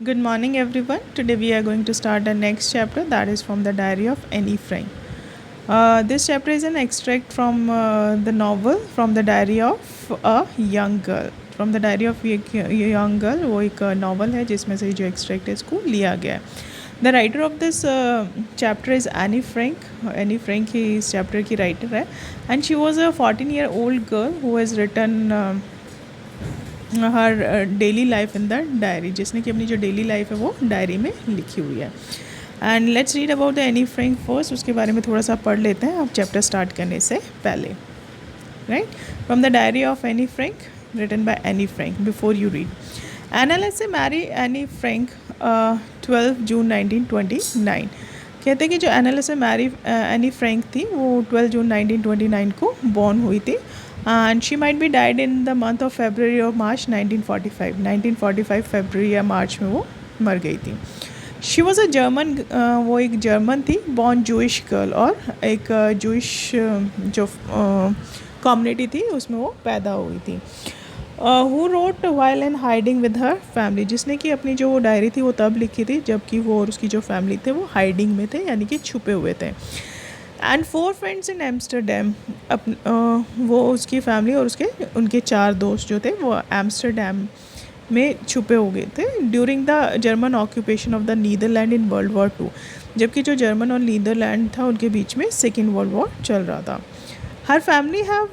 Good morning, everyone. Today we are going to start our next chapter, that is from the Diary of Annie Frank. This chapter is an extract from the novel From the Diary of a Young Girl. From the Diary of a Young Girl वो एक novel है जिसमें से जो extract है इसको लिया गया है. The writer of this chapter is Annie Frank. Annie Frank ही इस chapter की writer है and she was a 14-year-old girl who has written her daily life in the diary, जिसने कि अपनी जो डेली लाइफ है वो डायरी में लिखी हुई है. And let's read about the Anne Frank first. उसके बारे में थोड़ा सा पढ़ लेते हैं अब चैप्टर स्टार्ट करने से पहले. Right, from the diary of Anne Frank written by Anne Frank. Before you read, Annelies Marie Anne Frank 12 जून 1929. कहते हैं कि जो एना से मैरी एनी फ्रैंक थी वो 12 जून 1929 को बॉर्न हुई थी and she might be died in the month of February or March 1945. 1945 फरवरी या मार्च में वो मर गई थी. शी वॉज़ अ जर्मन, वो एक जर्मन थी, बॉर्न जूइश गर्ल, और एक जूइश जो कम्युनिटी थी उसमें वो पैदा हुई थी. Who wrote while and hiding with her family, जिसने कि अपनी जो डायरी थी वो तब लिखी थी जबकि वो और उसकी जो फैमिली थे वो हाइडिंग में थे, यानी कि छुपे हुए थे. एंड 4 फ्रेंड्स इन एम्स्टरडैम, वो उसकी फैमिली और उनके 4 दोस्त जो थे वो एम्स्टरडैम में छुपे हो गए थे during the German occupation of the Netherlands in World War 2. जबकि जो जर्मन और नीदरलैंड था उनके बीच में सेकेंड वर्ल्ड वॉर चल रहा था. Her family have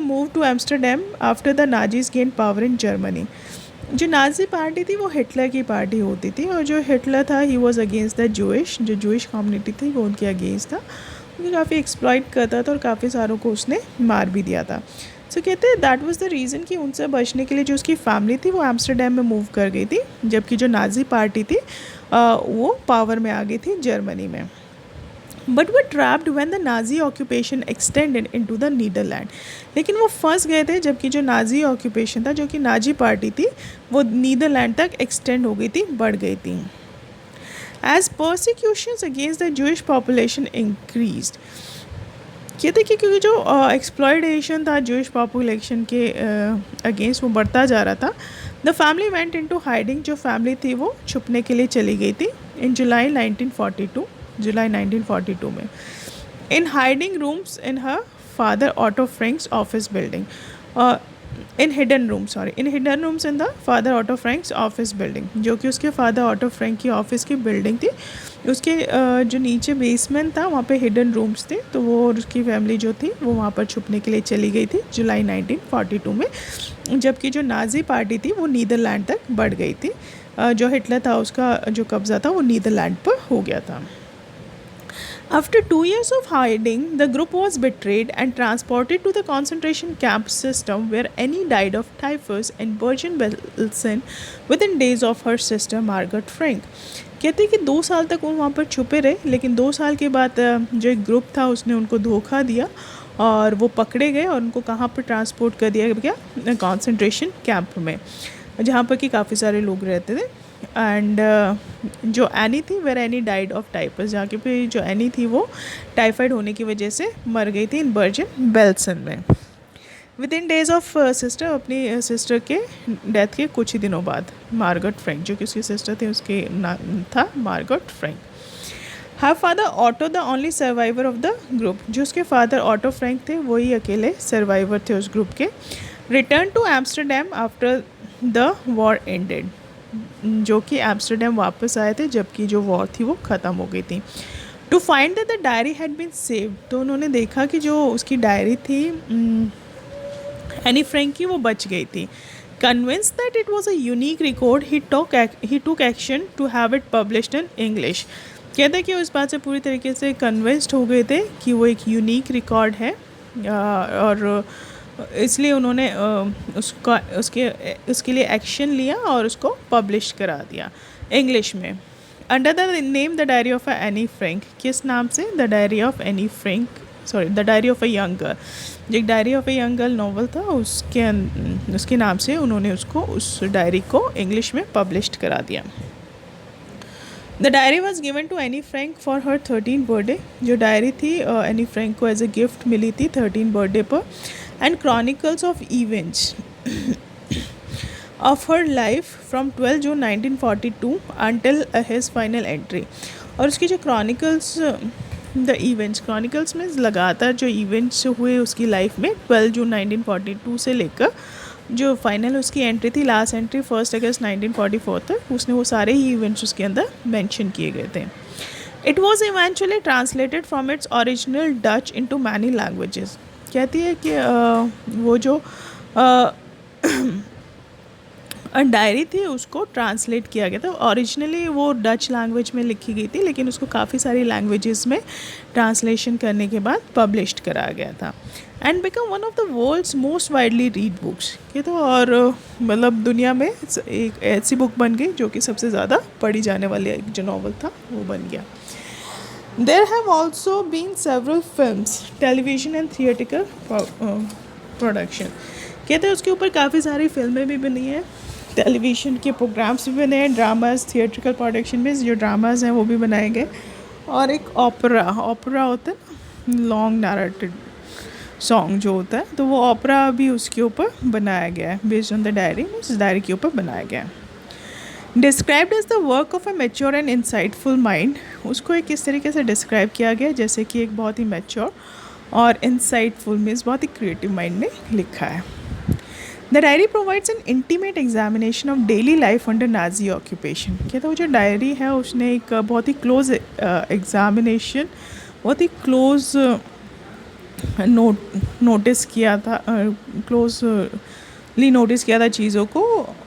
move to Amsterdam after the Nazis gain power in Germany. जो नाजी पार्टी थी वो हिटलर की पार्टी होती थी, और जो हिटलर था he was against the Jewish, जो जूइश कम्युनिटी थी वो उनके अगेंस्ट था. उनको काफ़ी एक्सप्लॉइट करता था और काफ़ी सारों को उसने मार भी दिया था. सो कहते हैं दैट वाज द रीज़न कि उनसे बचने के लिए जो उसकी फैमिली थी वो एम्स्टरडैम में मूव कर गई थी, जबकि जो नाजी पार्टी थी वो पावर में आ गई थी जर्मनी में. But they trapped when the Nazi occupation extended into the Netherlands. लेकिन वो फंस गए थे जबकि जो नाजी ऑक्यूपेशन था, जो कि नाजी पार्टी थी, वो नीदरलैंड तक एक्सटेंड हो गई थी, बढ़ गई थी. As persecutions against the Jewish population increased. कहते कि क्योंकि जो एक्सप्लॉयटेशन था Jewish population के अगेंस्ट वो बढ़ता जा रहा था, the family went into hiding. जो फैमिली थी वो छुपने के लिए चली गई थी in July 1942 में, in hiding rooms in her father Otto Frank's office building. In hidden rooms in the father auto Franks office building, जो कि उसके फादर ऑटो फ्रैंक की ऑफिस की बिल्डिंग थी. उसके जो नीचे बेसमेंट था वहाँ पे हिडन रूम्स थे, तो वो और उसकी फैमिली जो थी वो वहाँ पर छुपने के लिए चली गई थी जुलाई 1942 में. जबकि जो नाजी पार्टी थी वो नीदरलैंड तक बढ़ गई थी. जो हिटलर था उसका जो कब्ज़ा था वो नीदरलैंड पर हो गया था. After 2 years of hiding, the group was betrayed and transported to the concentration camp system, where Annie died of typhus in Bergen-Belsen within days of her sister Margaret Frank. कहते हैं कि 2 साल तक वो वहाँ पर छुपे रहे, लेकिन 2 साल के बाद जो एक ग्रुप था उसने उनको धोखा दिया और वो पकड़े गए और उनको कहाँ पर ट्रांसपोर्ट कर दिया गया, कॉन्सेंट्रेशन कैंप में, जहाँ पर कि काफ़ी सारे लोग रहते थे. एंड जो एनी थी, where Anne died of typhus, जहाँ की पे जो एनी थी वो टाइफाइड होने की वजह से मर गई थी इन बर्जन बेल्सन में. With in days of sister, अपनी सिस्टर के डेथ के कुछ ही दिनों बाद, मार्गरेट फ्रैंक, जो कि उसकी सिस्टर थी उसके नाम था Margaret Frank. Her father auto the only survivor of the group, जो उसके फादर ऑटो फ्रैंक थे वही अकेले सर्वाइवर थे उस ग्रुप के. Return to Amsterdam after the war ended, जो कि एम्स्टरडैम वापस आए थे जबकि जो वॉर थी वो ख़त्म हो गई थी. To find that the diary had been saved, तो उन्होंने देखा कि जो उसकी डायरी थी एनी फ्रैंक की वो बच गई थी. Convinced that it was a unique record, he took action to have it published in English. कहते हैं कि उस बात से पूरी तरीके से कन्विंस्ड हो गए थे कि वो एक यूनिक रिकॉर्ड है, और इसलिए उन्होंने उसके लिए एक्शन लिया और उसको पब्लिश करा दिया इंग्लिश में, under the name the diary of Anne Frank. किस नाम से? The diary of Anne Frank, the diary of a young girl. जो एक diary of a young girl novel था उसके नाम से उन्होंने उस डायरी को इंग्लिश में पब्लिश करा दिया. The diary was given to Anne Frank for her 13th birthday. जो डायरी थी एनी फ्रैंक को एज ए गिफ्ट मिली थी 13th बर्थडे पर. And chronicles of events, of her life from 12 June 1942 until his final entry. और उसकी जो chronicles the events, chronicles में लगातार जो इवेंट्स हुए उसकी लाइफ में 12 जून 1942 से लेकर जो फाइनल उसकी एंट्री थी, लास्ट एंट्री 1 अगस्त 1944 तक, उसने वो सारे ही इवेंट्स उसके अंदर मेंशन किए गए थे। It was eventually translated from its original Dutch into many languages. कहती है कि वो जो डायरी थी उसको ट्रांसलेट किया गया था। ओरिजिनली वो डच लैंग्वेज में लिखी गई थी, लेकिन उसको काफ़ी सारी लैंग्वेजेस में ट्रांसलेशन करने के बाद पब्लिश्ड कराया गया था। And become one of the world's most widely read books. ये तो और मतलब दुनिया में एक ऐसी बुक बन गई जो कि सबसे ज़्यादा पढ़ी जाने वाली एक जो नावल था वो बन गया। There have also been several films, television and theatrical production। कहते हैं उसके ऊपर काफ़ी सारी फिल्में भी बनी हैं, टेलीविज़न के प्रोग्राम्स भी बने हैं, ड्रामास, थिएट्रिकल प्रोडक्शन में जो ड्रामास हैं वो भी बनाए गए, और एक ओपेरा होता है लॉन्ग नैरेटेड सॉन्ग जो होता है, तो वो ओपेरा भी उसके ऊपर बनाया गया है, बेस्ड ऑन द डायरी, उस डायरी के ऊपर बनाया गया है। Described as the work of a mature and insightful mind. उसको एक किस तरीके से डिस्क्राइब किया गया जैसे कि एक बहुत ही मैच्योर और इंसाइटफुल मीन्स बहुत ही क्रिएटिव माइंड में लिखा है। The diary provides N intimate examination of daily life under Nazi occupation. कहते वो जो डायरी है उसने एक बहुत ही क्लोज एग्जामिनेशन, बहुत ही क्लोज नोटिस किया था, क्लोजली नोटिस किया था चीज़ों को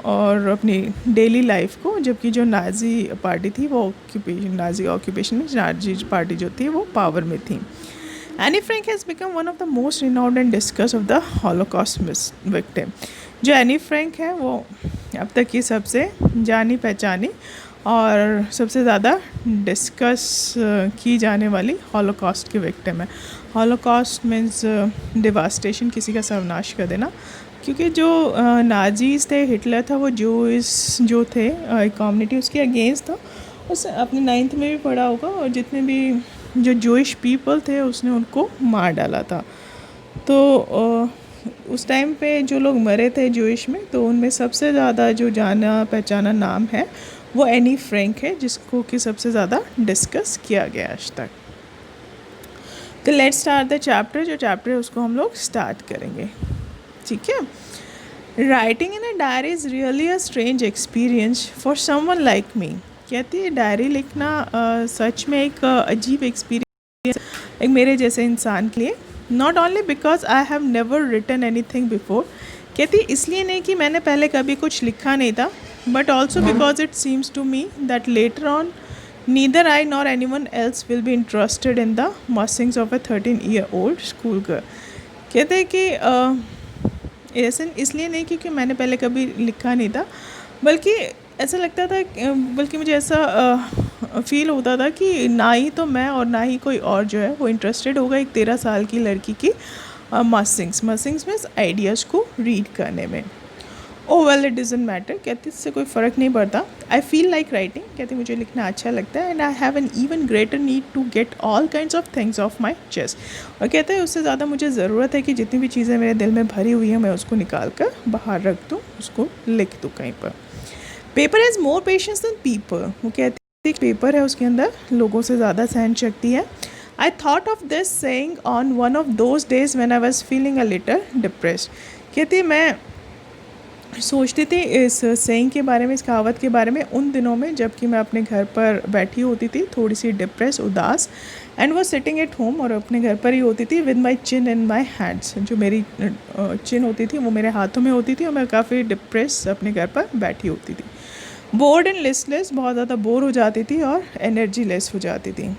और अपनी डेली लाइफ को, जबकि जो नाजी पार्टी थी वो नाजी ऑक्यूपेशन में नाजी पार्टी जो थी वो पावर में थी। Anne Frank has become one of the most renowned and discuss of the Holocaust victim. जो एनी फ्रैंक है वो अब तक की सबसे जानी पहचानी और सबसे ज़्यादा डिस्कस की जाने वाली हॉलोकॉस्ट की विक्टिम है। हॉलोकॉस्ट मीन्स डिवास्टेशन, किसी का सर्वनाश कर देना, क्योंकि जो नाजीज़ थे, हिटलर था, वो जो थे एक कम्युनिटी उसके अगेंस्ट था। उस अपने 9th में भी पढ़ा होगा, और जितने भी जो जूइश पीपल थे उसने उनको मार डाला था। तो उस टाइम पे जो लोग मरे थे जूइश में, तो उनमें सबसे ज़्यादा जो जाना पहचाना नाम है वो एनी फ्रैंक है, जिसको कि सबसे ज़्यादा डिस्कस किया गया आज तक। तो लेट्स स्टार्ट द चैप्टर। जो चैप्टर है उसको हम लोग स्टार्ट करेंगे, ठीक है। Writing in a diary is really a strange experience for someone like me. कहती है डायरी लिखना सच में एक अजीब एक्सपीरियंस एक मेरे जैसे इंसान के लिए। Not only because I have never written anything before. कहती इसलिए नहीं कि मैंने पहले कभी कुछ लिखा नहीं था, but also because it seems to me that later on neither I nor anyone else will be interested in the musings of a 13-year-old school girl. कहते हैं कि ऐसे इसलिए नहीं क्योंकि मैंने पहले कभी लिखा नहीं था, बल्कि ऐसा लगता था, बल्कि मुझे ऐसा फील होता था कि ना ही तो मैं और ना ही कोई और जो है वो इंटरेस्टेड होगा एक 13 साल की लड़की की मसिंग्स मीन्स आइडियाज़ को रीड करने में। Oh well it doesn't matter. कहती इससे कोई फ़र्क नहीं पड़ता। I feel like writing. कहती मुझे लिखना अच्छा लगता है, and I have an even greater need to get all kinds of things off my chest. और कहते हैं उससे ज़्यादा मुझे ज़रूरत है कि जितनी भी चीज़ें मेरे दिल में भरी हुई हैं मैं उसको निकाल कर बाहर रख दूँ, उसको लिख दूँ कहीं पर। Paper has more patience than people. वो कहती है पेपर है उसके अंदर लोगों से ज़्यादा सहन शक्ति है। I thought of this saying on one of those days when I was feeling a little depressed. कहती मैं सोचती थी इस सेइंग के बारे में, इस कहावत के बारे में उन दिनों में जबकि मैं अपने घर पर बैठी होती थी, थोड़ी सी डिप्रेस, उदास, एंड वो सिटिंग एट होम, और अपने घर पर ही होती थी, with my chin in my hands. जो मेरी चिन होती थी वो मेरे हाथों में होती थी और मैं काफ़ी डिप्रेस अपने घर पर बैठी होती थी। बोर्ड एंड लिस्टलेस, बहुत ज़्यादा बोर हो जाती थी और एनर्जी लेस हो जाती थी।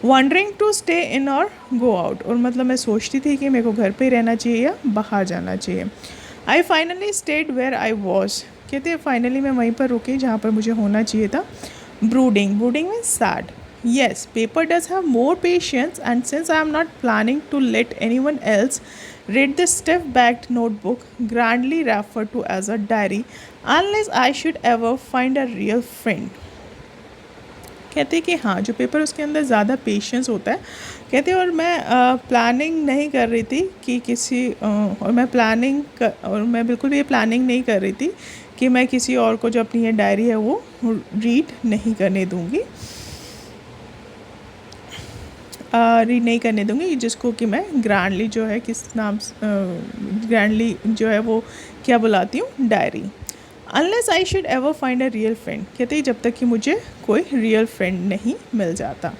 वंडरिंग टू स्टे इन और गो आउट, और मतलब मैं सोचती थी कि मेरे को घर पे ही रहना चाहिए या बाहर जाना चाहिए। I finally stayed where I was. कहते हैं फाइनली मैं वहीं पर रुकी जहाँ पर मुझे होना चाहिए था। Brooding means sad. Yes, paper does have more patience, and since I am not planning to let anyone else read this stiff-backed notebook, grandly referred to as a diary, unless I should ever find a real friend. कहते हैं कि हाँ, जो paper उसके अंदर ज़्यादा patience होता है। कहते हैं और मैं प्लानिंग नहीं कर रही थी कि और मैं बिल्कुल भी ये प्लानिंग नहीं कर रही थी कि मैं किसी और को जो अपनी ये डायरी है वो रीड नहीं करने दूँगी, रीड नहीं करने दूँगी, जिसको कि मैं ग्रैंडली जो है किस नाम ग्रैंडली जो है वो क्या बुलाती हूँ, diary. Unless I should ever find a real friend, कहते हैं जब तक कि मुझे कोई रियल फ्रेंड नहीं मिल जाता।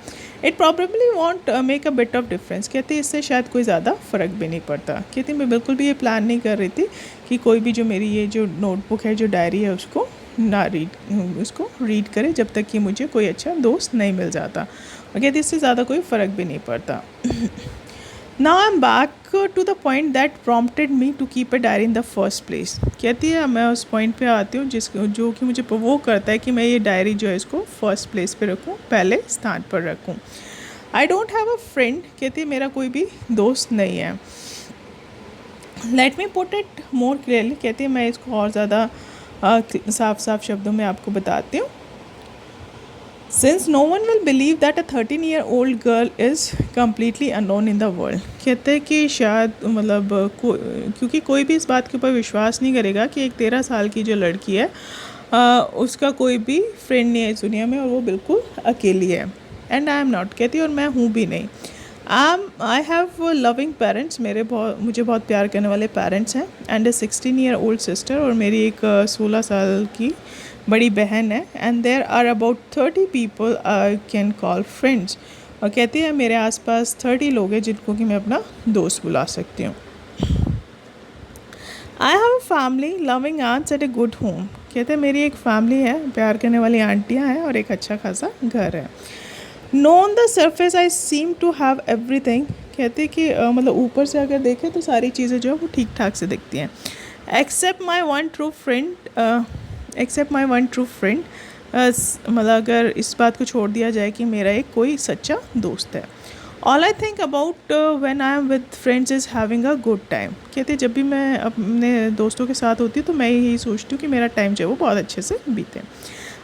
It probably want make a bit of difference, कहते हैं इससे शायद कोई ज़्यादा फ़र्क भी नहीं पड़ता। कहती मैं बिल्कुल भी ये प्लान नहीं कर रही थी कि कोई भी जो मेरी ये जो नोटबुक है, जो डायरी है, उसको रीड करे जब तक कि मुझे कोई अच्छा दोस्त नहीं मिल जाता। और कहती इससे ज़्यादा कोई फ़र्क भी नहीं पड़ता। Now I am back to the point that prompted me to keep a diary in the first place, कहती है मैं उस पॉइंट पे आती हूँ जो कि मुझे वो करता है कि मैं ये डायरी जो है इसको फर्स्ट प्लेस पे रखूँ, पहले स्थान पर रखूँ। I don't have a friend, कहती है मेरा कोई भी दोस्त नहीं है। Let me put it more clearly, कहती है मैं इसको और ज़्यादा साफ शब्दों में आपको बताती हूँ। Since no one will believe that a 13-year-old girl is completely unknown in the world, कहते हैं कि शायद मतलब क्योंकि कोई भी इस बात के ऊपर विश्वास नहीं करेगा कि एक 13 साल की जो लड़की है उसका कोई भी फ्रेंड नहीं है इस दुनिया में और वो बिल्कुल अकेली है। एंड आई एम नॉट, कहती और मैं हूँ भी नहीं। आई हैव लविंग पेरेंट्स, मुझे बहुत प्यार करने वाले पेरेंट्स हैं। एंड ए 16-year-old सिस्टर, और मेरी एक 16 साल की बड़ी बहन है। And there are about 30 people I can call friends, और कहती है मेरे आसपास 30 लोग हैं जिनको कि मैं अपना दोस्त बुला सकती हूँ। I have a family loving aunts at a good home, कहते हैं मेरी एक फैमिली है, प्यार करने वाली आंटियाँ हैं और एक अच्छा खासा घर है। No on the surface I seem to have everything, कहते हैं कि मतलब ऊपर से अगर देखें तो सारी चीज़ें जो है वो ठीक ठाक से दिखती हैं। Except my one true friend, मतलब अगर इस बात को छोड़ दिया जाए कि मेरा एक कोई सच्चा दोस्त है। All I think about when I am with friends is having a good time, कहते जब भी मैं अपने दोस्तों के साथ होती हूँ तो मैं यही सोचती हूँ कि मेरा टाइम जो है वो बहुत अच्छे से बीते।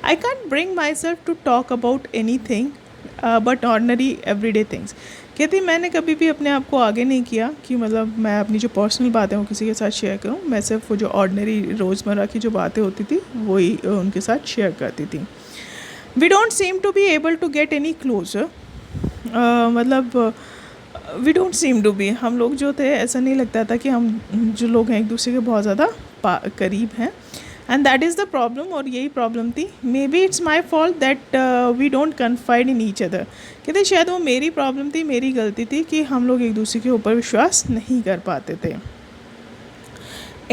I can't bring myself to talk about anything but ordinary everyday things, कहती मैंने कभी भी अपने आप को आगे नहीं किया कि मतलब मैं अपनी जो पर्सनल बातें वो किसी के साथ शेयर करूं, मैं सिर्फ वो जो ऑर्डिनरी रोज़मर्रा की जो बातें होती थी वही उनके साथ शेयर करती थी। We don't seem to be able to get any closer, मतलब we don't seem to be, हम लोग जो थे ऐसा नहीं लगता था कि हम जो लोग हैं एक दूसरे के बहुत ज़्यादा करीब हैं। And that is the problem, और यही प्रॉब्लम थी। Maybe it's my fault that we don't confide in each other, कहते शायद वो मेरी प्रॉब्लम थी, मेरी गलती थी कि हम लोग एक दूसरे के ऊपर विश्वास नहीं कर पाते थे।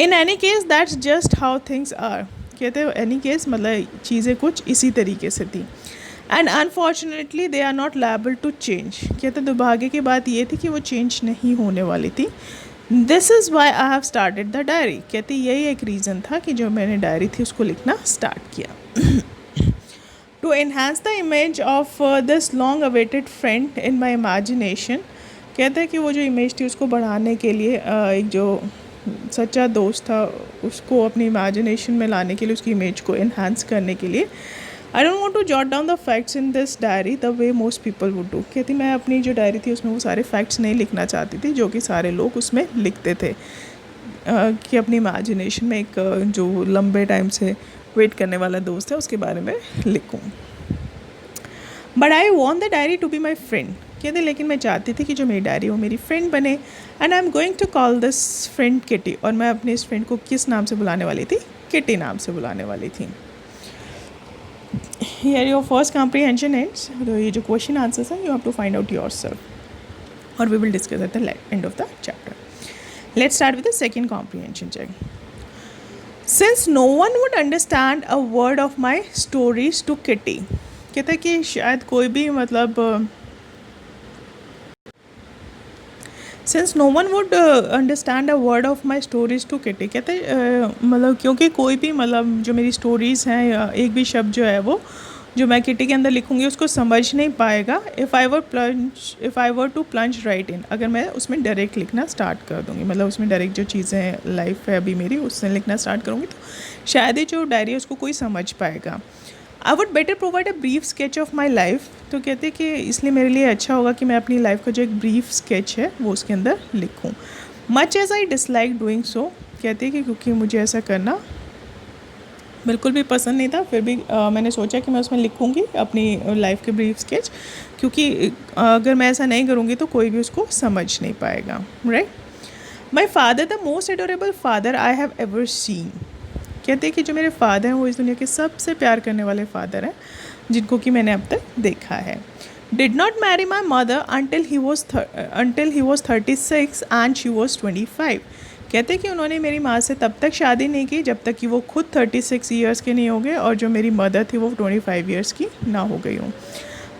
In any case that's just how things are, कहते एनी केस मतलब चीज़ें कुछ इसी तरीके से थी। And unfortunately they are not liable to change, कहते दुर्भाग्य की बात ये थी कि वो चेंज नहीं होने वाली थी। This is why I have started the diary, कहती यही एक रीज़न था कि जो मैंने डायरी थी उसको लिखना स्टार्ट किया। To enhance the image of this long awaited friend in my imagination, कहते हैं कि वो जो इमेज थी उसको बढ़ाने के लिए एक जो सच्चा दोस्त था उसको अपनी इमेजिनेशन में लाने के लिए, उसकी इमेज को एनहांस करने के लिए, I don't want to jot down the facts in this diary the way most people would do, कहती मैं अपनी जो डायरी थी उसमें वो सारे फैक्ट्स नहीं लिखना चाहती थी जो कि सारे लोग उसमें लिखते थे, कि अपनी इमेजिनेशन में एक जो लंबे टाइम से वेट करने वाला दोस्त है उसके बारे में लिखूं। But I want the diary to be my friend, कहते लेकिन मैं चाहती थी कि जो मेरी डायरी वो मेरी फ्रेंड बने। And I am going to call this friend Kitty, और मैं अपने इस फ्रेंड को किस नाम से बुलाने वाली थी, किटी नाम से बुलाने वाली थी। Here your first comprehension ends, तो ये जो क्वेश्चन आंसर्स हैं you have to find out yourself, और we will discuss at the end of the chapter. Let's start with the second comprehension check. Since no one would understand a word of my stories to Kitty, कहता है कि शायद कोई भी मतलब since no one would understand a word of my stories to Kitty, कहते मतलब क्योंकि कोई भी मतलब जो मेरी स्टोरीज़ हैं एक भी शब्द जो है वो जो मैं किटी के अंदर लिखूंगी उसको समझ नहीं पाएगा। If I were to plunge right in, अगर मैं उसमें डायरेक्ट लिखना स्टार्ट कर दूँगी, मतलब उसमें डायरेक्ट जो चीज़ें लाइफ है अभी मेरी उससे लिखना स्टार्ट करूँगी तो शायद ही जो डायरी है उसको कोई समझ पाएगा। I would better provide a brief sketch of my life, तो कहते हैं कि इसलिए मेरे लिए अच्छा होगा कि मैं अपनी लाइफ का जो एक ब्रीफ स्केच है वो उसके अंदर लिखूँ। Much as I dislike doing so, कहते हैं कि क्योंकि मुझे ऐसा करना बिल्कुल भी पसंद नहीं था, फिर भी मैंने सोचा कि मैं उसमें लिखूँगी अपनी लाइफ के ब्रीफ स्केच, क्योंकि अगर मैं ऐसा नहीं करूँगी तो कोई भी उसको समझ नहीं पाएगा, right. My father the most adorable father I have ever seen. कहते हैं कि जो मेरे फादर हैं वो इस दुनिया के सबसे प्यार करने वाले फादर हैं जिनको कि मैंने अब तक देखा है। Did not marry my mother until he was 36 and she was 25। कहते हैं कि उन्होंने मेरी माँ से तब तक शादी नहीं की जब तक कि वो खुद 36 ईयर्स के नहीं हो गए और जो मेरी मदर थी वो 25 ईयर्स की ना हो गई हूँ।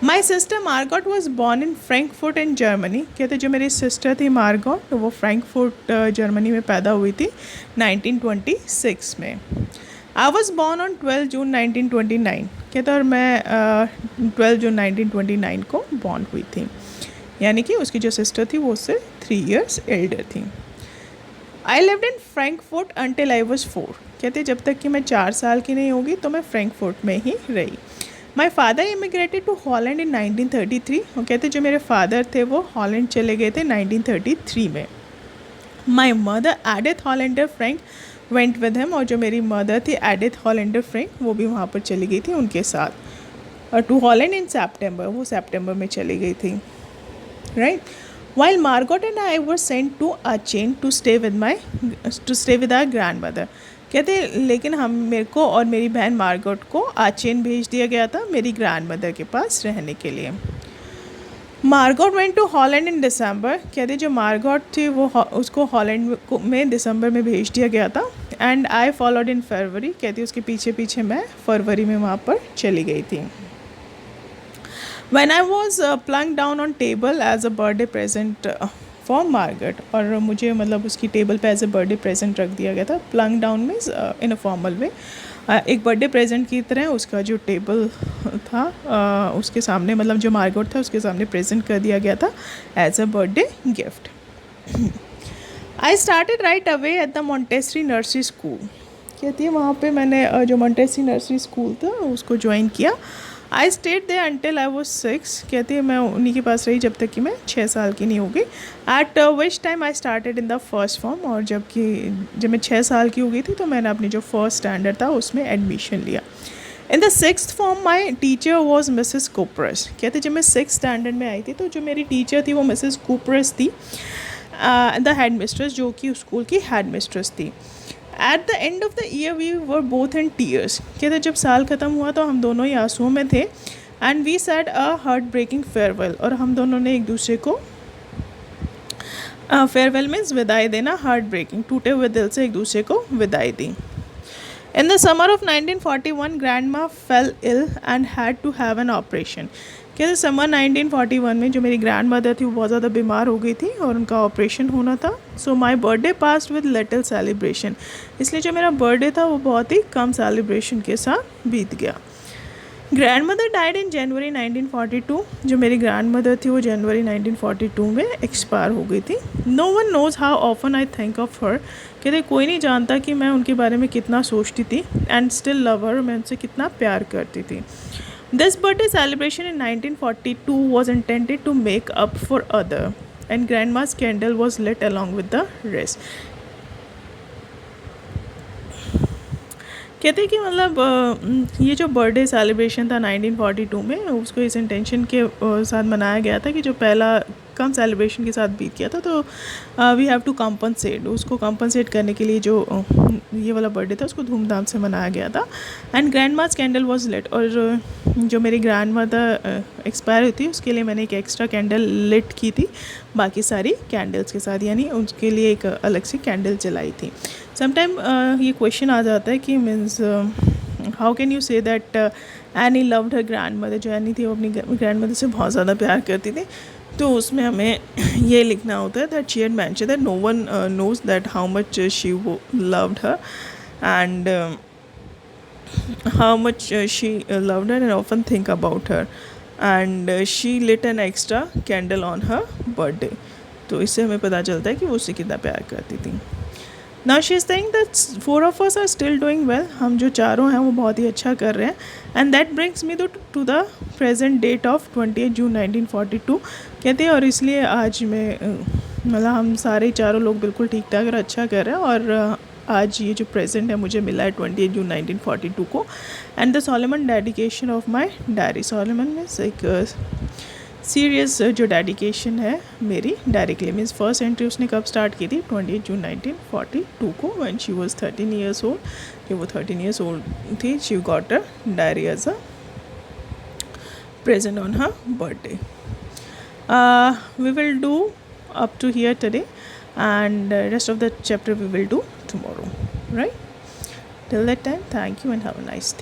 My sister Margot was born in Frankfurt in Germany. कहते जो मेरी सिस्टर थी मार्गॉट तो वो फ्रैंकफर्ट जर्मनी में पैदा हुई थी 1926 में। आई वॉज बॉर्न ऑन 12 जून 1929। कहते और मैं 12 जून 1929 को बॉर्न हुई थी, यानी कि उसकी जो सिस्टर थी वो उससे 3 ईयर्स एल्डर थी। I lived in Frankfurt until I was 4। कहते जब तक कि मैं 4 साल की नहीं होगी तो मैं फ्रैंकफर्ट में ही रही। My father immigrated to Holland in 1933। और कहते जो मेरे फादर थे वो हॉलैंड चले गए थे 1933 में। My mother Edith Hollander Frank went with him. और जो मेरी मदर थी एडिथ हॉलैंडर फ्रैंक वो भी वहाँ पर चली गई थी उनके साथ। और टू हॉलैंड इन सेप्टेम्बर, वो सेप्टेम्बर में चली गई थी, right. While Margot and I were sent to Achen to stay with our grandmother। कहते लेकिन मेरे को और मेरी बहन मार्गोट को आचेन भेज दिया गया था मेरी ग्रैंड मदर के पास रहने के लिए। मार्गोट वेंट टू हॉलैंड इन दिसंबर। कहते जो मार्गोट थी वो उसको हॉलैंड में दिसंबर में भेज दिया गया था। एंड आई फॉलोड इन फरवरी। कहती उसके पीछे पीछे मैं फरवरी में वहाँ पर चली गई थी। When I was plunked down on table as a birthday present for Margaret। और मुझे मतलब उसकी टेबल पे एज ए बर्थडे प्रेजेंट रख दिया गया था। Planck down means in a formal way, एक बर्थडे प्रेजेंट की तरह उसका जो टेबल था उसके सामने, मतलब जो मार्गोट था उसके सामने प्रेजेंट कर दिया गया था as a birthday gift. I started right away at the Montessori nursery school. कहती है वहाँ पे मैंने जो मॉन्टेसरी नर्सरी स्कूल था उसको ज्वाइन किया। I stayed they until I was 6। कहती है मैं उन्हीं के पास रही जब तक कि मैं 6 साल की नहीं हो गई। Eight which time I started in the first form. और जब मैं 6 साल की हो गई थी तो मैंने अपनी जो फर्स्ट स्टैंडर्ड था उसमें एडमिशन लिया। In the 6th form my teacher was Mrs Kuperus. कहते जब मैं 6th स्टैंडर्ड में आई थी तो जो मेरी टीचर थी वो मिसेस कूपरस थी, द हेड मिस्ट्रेस, जो कि स्कूल की हेड मिस्ट्रेस थी। At the end of the year we were both in tears. कहते जब साल ख़त्म हुआ तो हम दोनों ही आंसुओं में थे। And we said a heartbreaking farewell. और हम दोनों ने एक दूसरे को फेयरवेल मीन्स विदाई देना, हार्ट ब्रेकिंग, टूटे हुए दिल से एक दूसरे को विदाई दी। In the summer of 1941 grandma fell ill and had to have an operation. कहते समर 1941 में जो मेरी ग्रैंड मदर थी वो बहुत ज़्यादा बीमार हो गई थी और उनका ऑपरेशन होना था। So my birthday passed with little celebration. इसलिए जो मेरा बर्थडे था वो बहुत ही कम सेलिब्रेशन के साथ बीत गया। ग्रैंड मदर डाइड इन जनवरी 1942। जो मेरी ग्रैंड मदर थी वो जनवरी 1942 में एक्सपायर हो गई थी। No one knows how often I think of her. कहते कोई नहीं जानता कि मैं उनके बारे में कितना सोचती थी। एंड स्टिल लव हर, मैं उनसे कितना प्यार करती थी। This birthday celebration in 1942 was intended to make up for other, and grandma's candle was lit along with the rest। कहते हैं कि मतलब ये जो बर्थडे सेलिब्रेशन था 1942 में उसको इस इंटेंशन के साथ मनाया गया था कि जो पहला कम सेलिब्रेशन के साथ बीत गया था तो वी हैव टू कम्पनसेट, उसको कम्पनसेट करने के लिए जो ये वाला बर्थडे था उसको धूमधाम से मनाया गया था। एंड ग्रैंड माज कैंडल वॉज लिट। और जो मेरी ग्रैंड मदर एक्सपायर हुई थी उसके लिए मैंने एक एक्स्ट्रा कैंडल लिट की थी बाकी सारी कैंडल्स के साथ, यानी उसके लिए एक अलग सी कैंडल जलाई थी। समटाइम ये क्वेश्चन आ जाता है कि means how can you say that any loved her grand mother. जो एनी थी वो अपनी ग्रैंड मदर से बहुत ज़्यादा प्यार करती थी, तो उसमें हमें ये लिखना होता है that she had mention that no one knows that how much she loved her and how much she loved her and often think about her, and she lit an extra candle on her birthday। तो इससे हमें पता चलता है कि वो उससे कितना प्यार करती थी। Now she is saying that 4 of us are still doing well। हम जो चारों हैं वो बहुत ही अच्छा कर रहे हैं। and that brings me to the present date of 28 जून 1942। कहते हैं और इसलिए आज मैं मतलब हम सारे चारों लोग बिल्कुल ठीक ठाक और अच्छा कर रहे हैं। और आज ये जो प्रेजेंट है मुझे मिला है 28 जून 1942 को. And the Solomon dedication of my diary. Solomon means एक सीरियस जो डेडिकेशन है मेरी डायरी के लिए. मीन्स फर्स्ट एंट्री उसने कब स्टार्ट की थी? 28 जून 1942 को, when she was 13 years old. जब वो 13 ईयर्स ओल्ड थी, she got a diary as a present on her birthday. We will do up to here today, and rest of the chapter we will do tomorrow, right? Till that time, thank you and have a nice day.